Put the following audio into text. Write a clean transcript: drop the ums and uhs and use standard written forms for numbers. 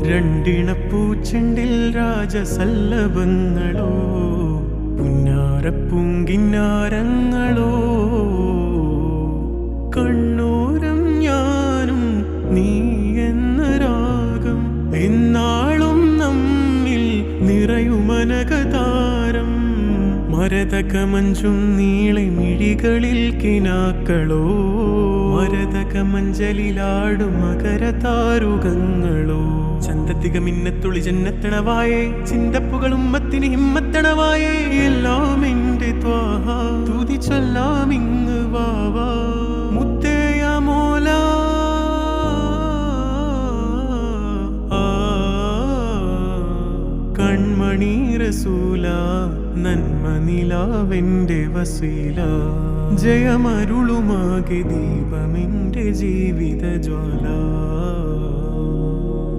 രണ്ടിണപ്പൂച്ചെണ്ടിൽ രാജസല്ലഭങ്ങളോ പുന്നാരപ്പൂങ്കിന്നാരങ്ങളോ കണ്ണൂരം ഞാനും നീ എന്ന രാഗം എന്നാളും നമ്മിൽ നിറയുമനകതാരം മരതകമഞ്ചും നീളെ മിഴികളിൽ കിനാക്കളോ മരതകമഞ്ചലിലാടും മകരതാരുകങ്ങളോ ചന്തത്തിക മിന്നത്തുളി ജന്നത്തണവായേ ചിന്തപ്പുകളും മത്തിന് ഹിമ്മത്തണവായേ എല്ലാം എന്റെ ത്വാഹ തുതി ചൊല്ലാം ഇങ്ങ് വാവാ മുത്തേയ മോല കൺമണി റസൂല നന്മ നിലാവെന്റെ വസീല ജയമരുളുമാകെ ദീപമെന്റെ ജീവിത ജ്വാല